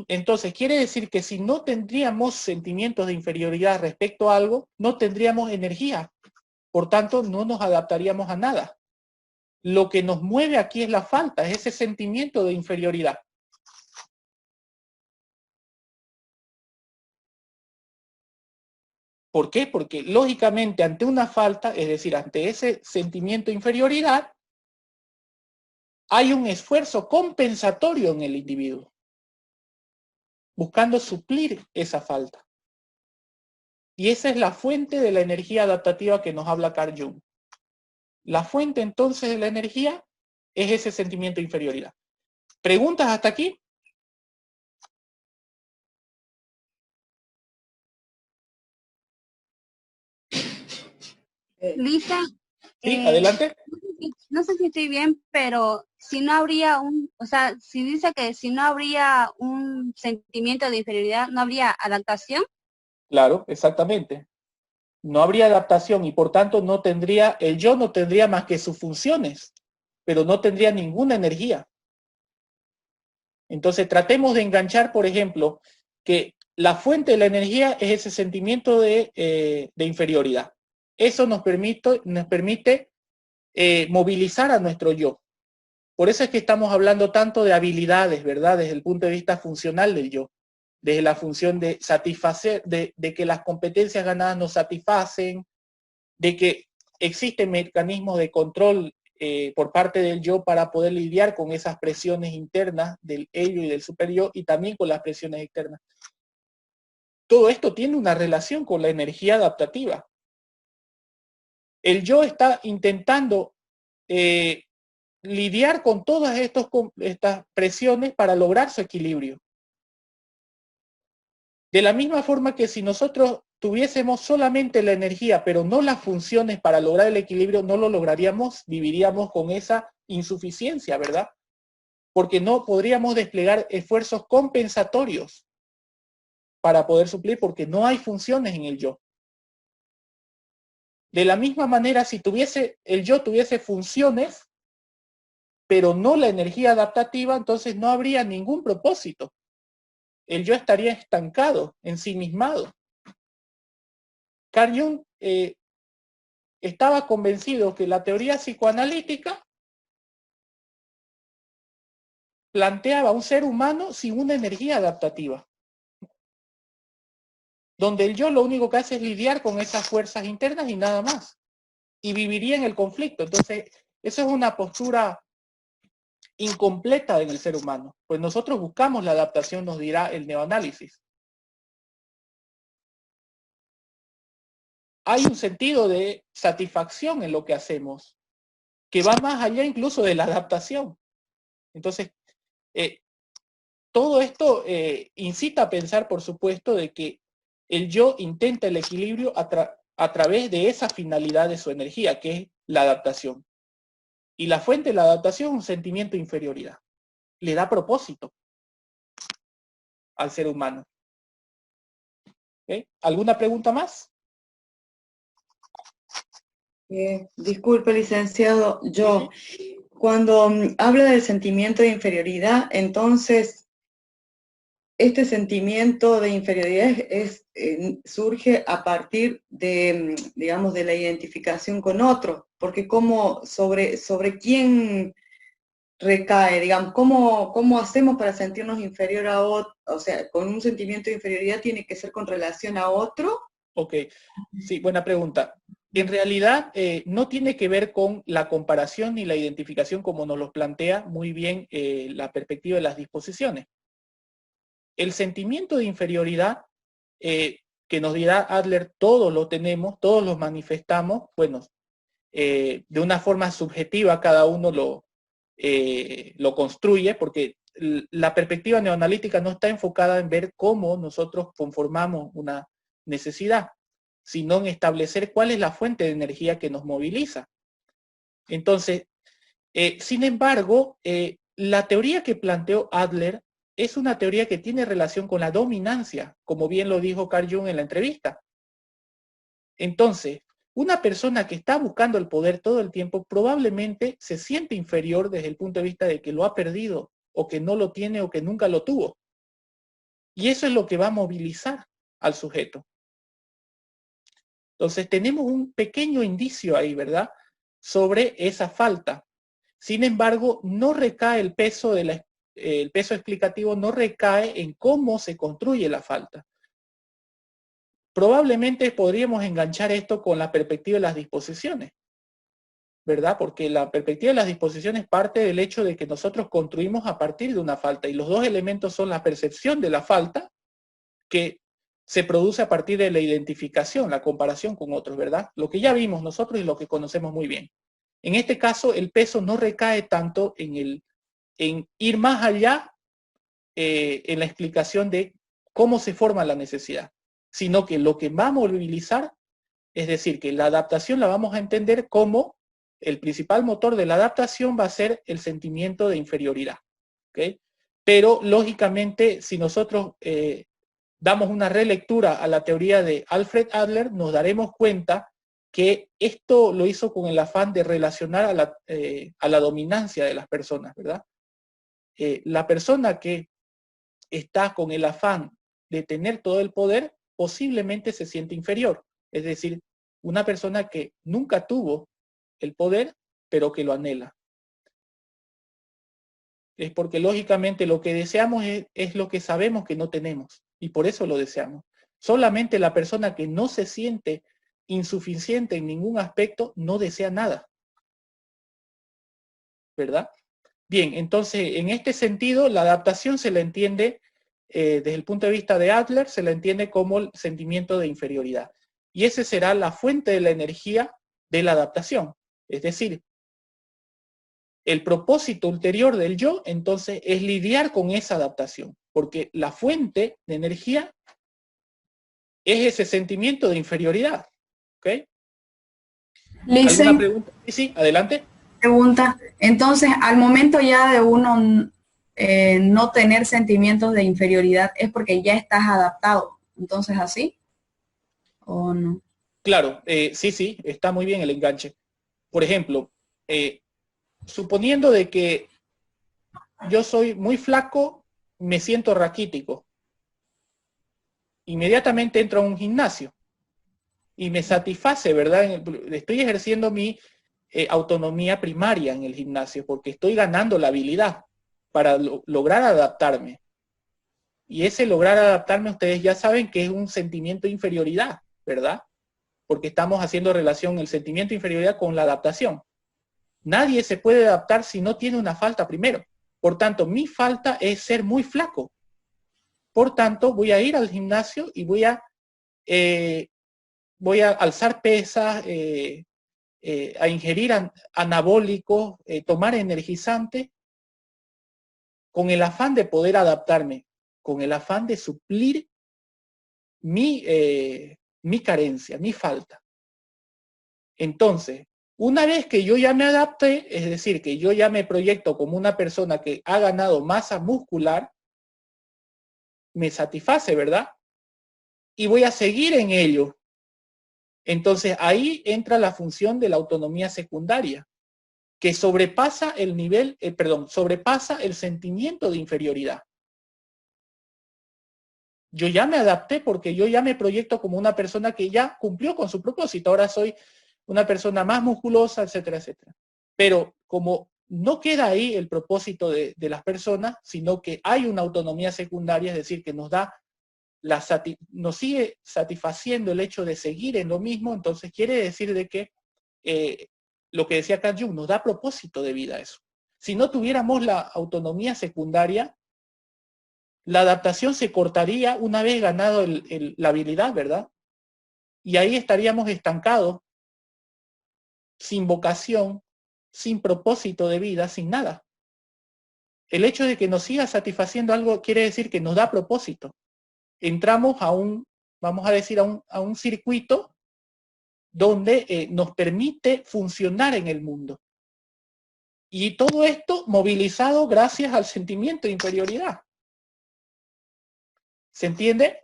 Entonces, quiere decir que si no tendríamos sentimientos de inferioridad respecto a algo, no tendríamos energía. Por tanto, no nos adaptaríamos a nada. Lo que nos mueve aquí es la falta, es ese sentimiento de inferioridad. ¿Por qué? Porque lógicamente ante una falta, es decir, ante ese sentimiento de inferioridad, hay un esfuerzo compensatorio en el individuo, buscando suplir esa falta. Y esa es la fuente de la energía adaptativa que nos habla Carl Jung. La fuente entonces de la energía es ese sentimiento de inferioridad. ¿Preguntas hasta aquí? Lisa, Sí, adelante. no sé si estoy bien, pero si no habría si dice que si no habría un sentimiento de inferioridad, ¿no habría adaptación? Claro, exactamente. No habría adaptación y por tanto el yo no tendría más que sus funciones, pero no tendría ninguna energía. Entonces tratemos de enganchar, por ejemplo, que la fuente de la energía es ese sentimiento de inferioridad. Eso nos permite movilizar a nuestro yo. Por eso es que estamos hablando tanto de habilidades, ¿verdad? Desde el punto de vista funcional del yo. Desde la función de satisfacer, de que las competencias ganadas nos satisfacen, de que existen mecanismos de control por parte del yo para poder lidiar con esas presiones internas del ello y del superyo y también con las presiones externas. Todo esto tiene una relación con la energía adaptativa. El yo está intentando lidiar con todas estas presiones para lograr su equilibrio. De la misma forma que si nosotros tuviésemos solamente la energía, pero no las funciones para lograr el equilibrio, no lo lograríamos, viviríamos con esa insuficiencia, ¿verdad? Porque no podríamos desplegar esfuerzos compensatorios para poder suplir, porque no hay funciones en el yo. De la misma manera, si el yo tuviese funciones, pero no la energía adaptativa, entonces no habría ningún propósito. El yo estaría estancado, ensimismado. Carl Jung estaba convencido que la teoría psicoanalítica planteaba un ser humano sin una energía adaptativa, donde el yo lo único que hace es lidiar con esas fuerzas internas y nada más, y viviría en el conflicto. Entonces, eso es una postura incompleta en el ser humano, pues nosotros buscamos la adaptación, nos dirá el neoanálisis. Hay un sentido de satisfacción en lo que hacemos, que va más allá incluso de la adaptación. Entonces, todo esto incita a pensar, por supuesto, de que el yo intenta el equilibrio a través de esa finalidad de su energía, que es la adaptación. Y la fuente de la adaptación es un sentimiento de inferioridad. Le da propósito al ser humano. ¿Okay? ¿Alguna pregunta más? Disculpe, licenciado, cuando habla del sentimiento de inferioridad, entonces, este sentimiento de inferioridad surge a partir de, digamos, de la identificación con otro, porque sobre quién recae, digamos, ¿cómo hacemos para sentirnos inferior a otro? O sea, con un sentimiento de inferioridad tiene que ser con relación a otro. Ok, sí, buena pregunta. en realidad no tiene que ver con la comparación ni la identificación como nos lo plantea muy bien la perspectiva de las disposiciones. El sentimiento de inferioridad que nos dirá Adler, todos lo tenemos, todos lo manifestamos, bueno, de una forma subjetiva cada uno lo construye, porque la perspectiva neoanalítica no está enfocada en ver cómo nosotros conformamos una necesidad, sino en establecer cuál es la fuente de energía que nos moviliza. Entonces, sin embargo, la teoría que planteó Adler es una teoría que tiene relación con la dominancia, como bien lo dijo Carl Jung en la entrevista. Entonces, una persona que está buscando el poder todo el tiempo probablemente se siente inferior desde el punto de vista de que lo ha perdido, o que no lo tiene, o que nunca lo tuvo. Y eso es lo que va a movilizar al sujeto. Entonces, tenemos un pequeño indicio ahí, ¿verdad?, sobre esa falta. Sin embargo, no recae el peso explicativo no recae en cómo se construye la falta. Probablemente podríamos enganchar esto con la perspectiva de las disposiciones, ¿verdad? Porque la perspectiva de las disposiciones parte del hecho de que nosotros construimos a partir de una falta, y los dos elementos son la percepción de la falta, que se produce a partir de la identificación, la comparación con otros, ¿verdad? Lo que ya vimos nosotros y lo que conocemos muy bien. En este caso, el peso no recae tanto en ir más allá en la explicación de cómo se forma la necesidad, sino que lo que va a movilizar, es decir, que la adaptación la vamos a entender como el principal motor de la adaptación va a ser el sentimiento de inferioridad, ¿ok? Pero, lógicamente, si nosotros damos una relectura a la teoría de Alfred Adler, nos daremos cuenta que esto lo hizo con el afán de relacionar a la dominancia de las personas, ¿verdad? La persona que está con el afán de tener todo el poder, posiblemente se siente inferior. Es decir, una persona que nunca tuvo el poder, pero que lo anhela. Es porque lógicamente lo que deseamos es lo que sabemos que no tenemos, y por eso lo deseamos. Solamente la persona que no se siente insuficiente en ningún aspecto no desea nada, ¿verdad? Bien, entonces en este sentido la adaptación se la entiende desde el punto de vista de Adler, se la entiende como el sentimiento de inferioridad, y ese será la fuente de la energía de la adaptación. Es decir, el propósito ulterior del yo, entonces, es lidiar con esa adaptación, porque la fuente de energía es ese sentimiento de inferioridad. ¿Ok? ¿Alguna pregunta? Sí, adelante. Pregunta, entonces, al momento ya de uno no tener sentimientos de inferioridad, ¿es porque ya estás adaptado? Entonces, ¿así? ¿O no? Claro, sí, está muy bien el enganche. Por ejemplo, suponiendo de que yo soy muy flaco, me siento raquítico. Inmediatamente entro a un gimnasio y me satisface, ¿verdad? Estoy ejerciendo mi autonomía primaria en el gimnasio porque estoy ganando la habilidad para lograr adaptarme. Y ese lograr adaptarme, ustedes ya saben que es un sentimiento de inferioridad, ¿verdad? Porque estamos haciendo relación el sentimiento de inferioridad con la adaptación. Nadie se puede adaptar si no tiene una falta primero. Por tanto, mi falta es ser muy flaco. Por tanto, voy a ir al gimnasio y voy a alzar pesas, a ingerir anabólicos, tomar energizantes, con el afán de poder adaptarme, con el afán de suplir mi carencia, mi falta. Entonces, una vez que yo ya me adapté, es decir, que yo ya me proyecto como una persona que ha ganado masa muscular, me satisface, ¿verdad? Y voy a seguir en ello. Entonces, ahí entra la función de la autonomía secundaria, que sobrepasa el nivel, sobrepasa el sentimiento de inferioridad. Yo ya me adapté porque yo ya me proyecto como una persona que ya cumplió con su propósito. Ahora soy una persona más musculosa, etcétera, etcétera. Pero como no queda ahí el propósito de las personas, sino que hay una autonomía secundaria, es decir, que nos da nos sigue satisfaciendo el hecho de seguir en lo mismo, entonces quiere decir de que lo que decía Carl Jung, nos da propósito de vida eso. Si no tuviéramos la autonomía secundaria, la adaptación se cortaría una vez ganado la habilidad, ¿verdad? Y ahí estaríamos estancados, sin vocación, sin propósito de vida, sin nada. El hecho de que nos siga satisfaciendo algo quiere decir que nos da propósito. Entramos a un, vamos a decir, a un circuito donde nos permite funcionar en el mundo. Y todo esto movilizado gracias al sentimiento de inferioridad. ¿Se entiende?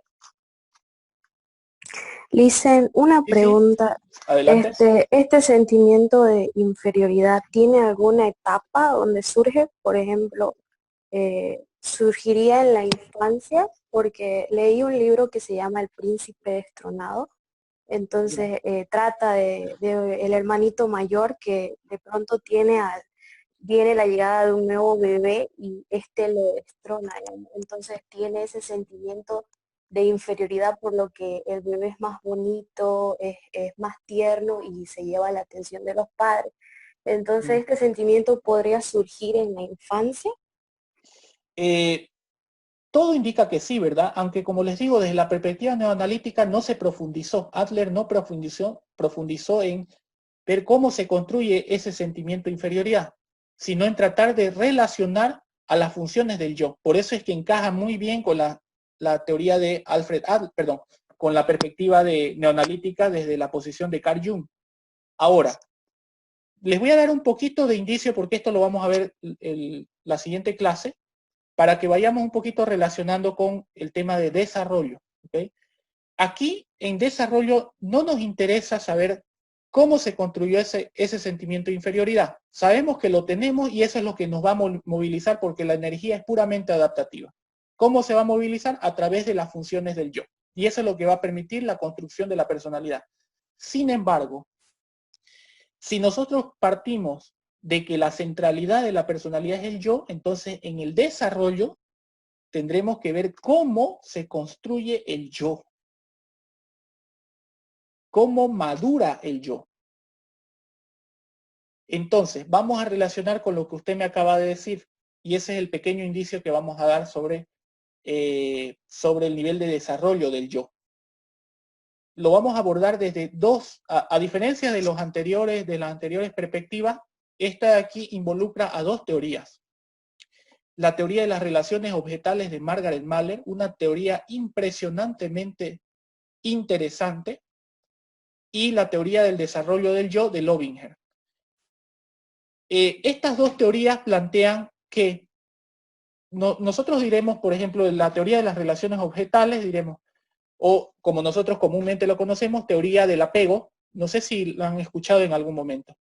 Listen, una pregunta. Adelante. ¿Este sentimiento de inferioridad tiene alguna etapa donde surge? Por ejemplo, ¿surgiría en la infancia? Porque leí un libro que se llama El Príncipe Destronado. Entonces trata de el hermanito mayor que de pronto viene la llegada de un nuevo bebé y lo destrona. Entonces tiene ese sentimiento de inferioridad por lo que el bebé es más bonito, es más tierno y se lleva la atención de los padres. Entonces, ¿este sentimiento podría surgir en la infancia? Todo indica que sí, ¿verdad? Aunque, como les digo, desde la perspectiva neoanalítica no se profundizó. Adler no profundizó en ver cómo se construye ese sentimiento de inferioridad, sino en tratar de relacionar a las funciones del yo. Por eso es que encaja muy bien con la teoría de Alfred Adler, perdón, con la perspectiva neoanalítica desde la posición de Carl Jung. Ahora, les voy a dar un poquito de indicio porque esto lo vamos a ver en la siguiente clase, para que vayamos un poquito relacionando con el tema de desarrollo. ¿Okay? Aquí, en desarrollo, no nos interesa saber cómo se construyó ese sentimiento de inferioridad. Sabemos que lo tenemos y eso es lo que nos va a movilizar porque la energía es puramente adaptativa. ¿Cómo se va a movilizar? A través de las funciones del yo. Y eso es lo que va a permitir la construcción de la personalidad. Sin embargo, si nosotros partimos de que la centralidad de la personalidad es el yo, entonces en el desarrollo tendremos que ver cómo se construye el yo. Cómo madura el yo. Entonces, vamos a relacionar con lo que usted me acaba de decir. Y ese es el pequeño indicio que vamos a dar sobre el nivel de desarrollo del yo. Lo vamos a abordar desde dos, a diferencia de las anteriores perspectivas, esta de aquí involucra a dos teorías. La teoría de las relaciones objetales de Margaret Mahler, una teoría impresionantemente interesante, y la teoría del desarrollo del yo de Lobinger. Estas dos teorías plantean que nosotros diremos, por ejemplo, en la teoría de las relaciones objetales, diremos, o como nosotros comúnmente lo conocemos, teoría del apego. No sé si lo han escuchado en algún momento.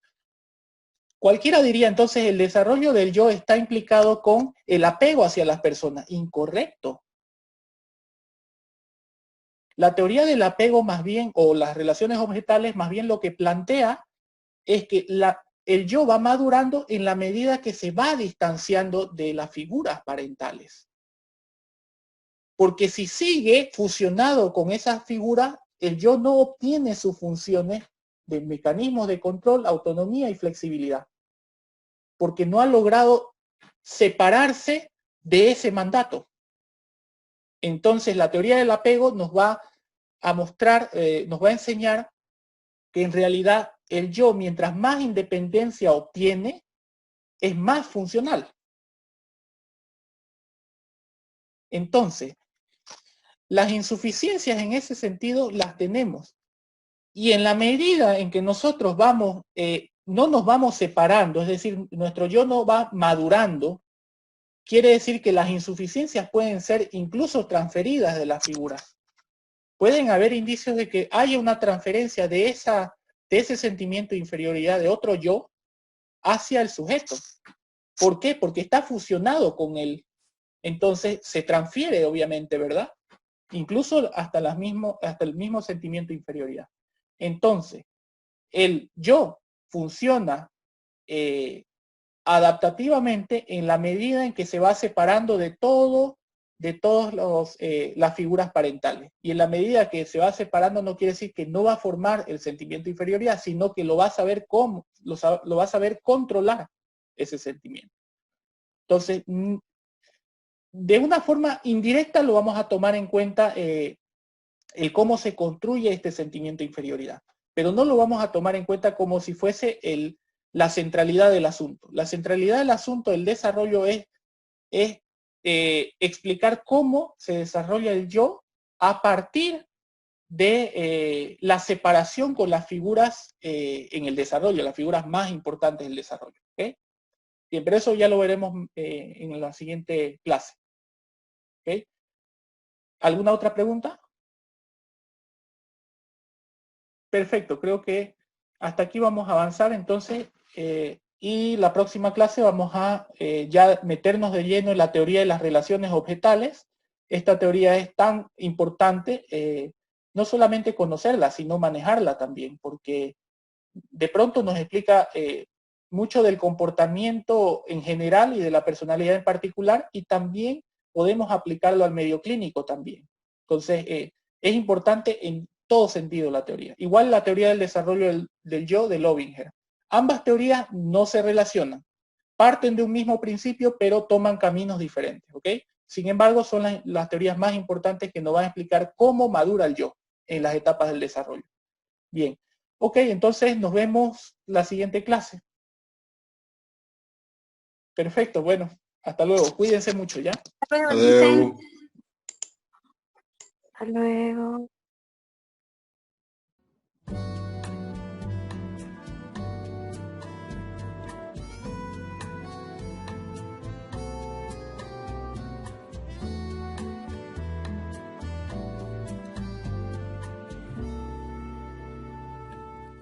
Cualquiera diría entonces el desarrollo del yo está implicado con el apego hacia las personas. Incorrecto. La teoría del apego más bien, o las relaciones objetales, más bien lo que plantea es que el yo va madurando en la medida que se va distanciando de las figuras parentales. Porque si sigue fusionado con esas figuras, el yo no obtiene sus funciones de mecanismos de control, autonomía y flexibilidad. Porque no ha logrado separarse de ese mandato. Entonces la teoría del apego nos va a mostrar, nos va a enseñar que en realidad el yo, mientras más independencia obtiene, es más funcional. Entonces, las insuficiencias en ese sentido las tenemos. Y en la medida en que nosotros vamos, no nos vamos separando, es decir, nuestro yo no va madurando, quiere decir que las insuficiencias pueden ser incluso transferidas de las figuras. Pueden haber indicios de que haya una transferencia de ese sentimiento de inferioridad de otro yo hacia el sujeto. ¿Por qué? Porque está fusionado con él. Entonces se transfiere, obviamente, ¿verdad? Incluso hasta el mismo sentimiento de inferioridad. Entonces, el yo funciona adaptativamente en la medida en que se va separando de todo de todas las figuras parentales. Y en la medida que se va separando no quiere decir que no va a formar el sentimiento de inferioridad, sino que lo va a saber cómo, lo va a saber controlar ese sentimiento. Entonces, de una forma indirecta lo vamos a tomar en cuenta el cómo se construye este sentimiento de inferioridad, pero no lo vamos a tomar en cuenta como si fuese la centralidad del asunto. La centralidad del asunto del desarrollo es explicar cómo se desarrolla el yo a partir de la separación con las figuras en el desarrollo, las figuras más importantes del desarrollo. ¿Okay? Bien, pero eso ya lo veremos en la siguiente clase. ¿Okay? ¿Alguna otra pregunta? Perfecto, creo que hasta aquí vamos a avanzar entonces y la próxima clase vamos a ya meternos de lleno en la teoría de las relaciones objetales. Esta teoría es tan importante, no solamente conocerla, sino manejarla también, porque de pronto nos explica mucho del comportamiento en general y de la personalidad en particular, y también podemos aplicarlo al medio clínico también. Entonces, es importante en todo sentido la teoría. Igual la teoría del desarrollo del yo de Lobinger. Ambas teorías no se relacionan. Parten de un mismo principio, pero toman caminos diferentes, ¿ok? Sin embargo, son las teorías más importantes que nos van a explicar cómo madura el yo en las etapas del desarrollo. Bien. Ok, entonces nos vemos la siguiente clase. Perfecto, bueno, hasta luego. Cuídense mucho, ¿ya? Hasta luego. Hasta luego.